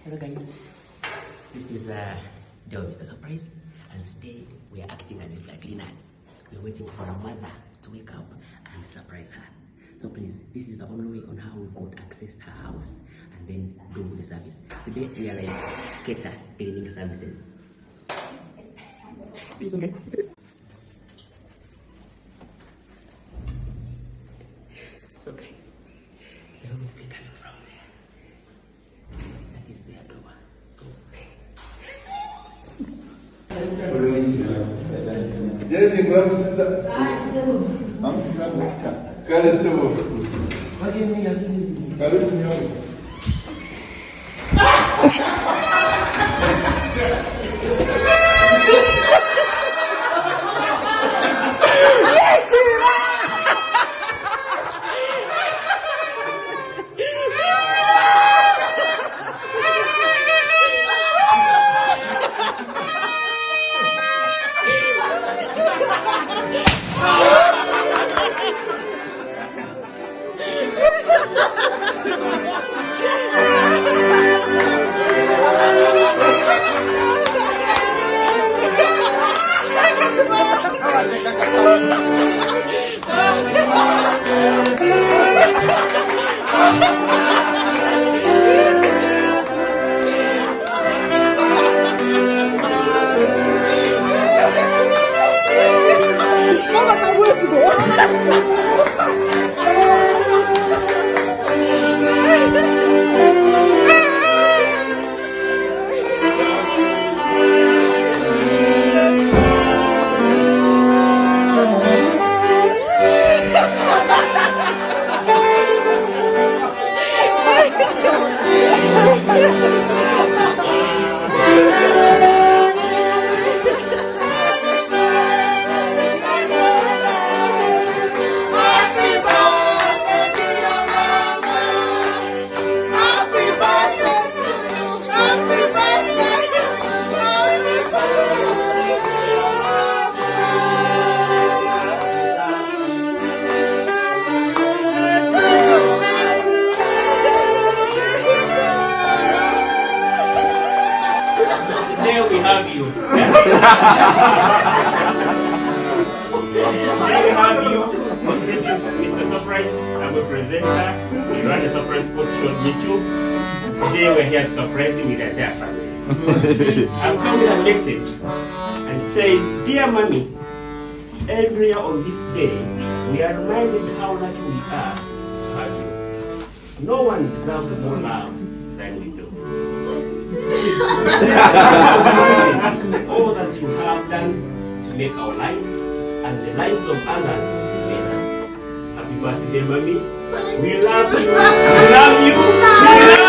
Hello guys, this is day of Mr. Surprise, and today we are acting as if like cleaners. We're waiting for our mother to wake up and surprise her. So please, this is the only way on how we could access her house and then do the service. Today we are like KEETA Cleaning services. See you soon guys. So guys, they will be coming from there. That is their door. So there we have you. There we have you. This is Mr. Surprise. I'm a presenter. We run the Surprise Sport Show on YouTube. And today we're here to surprise you with the entire family. I've come with a message and says, "Dear Mommy, every year on this day, we are reminded how lucky we are to have you. No one deserves more love than we do. All that you have done to make our lives and the lives of others better. Happy birthday, Mommy. We love you. We love you. We love you."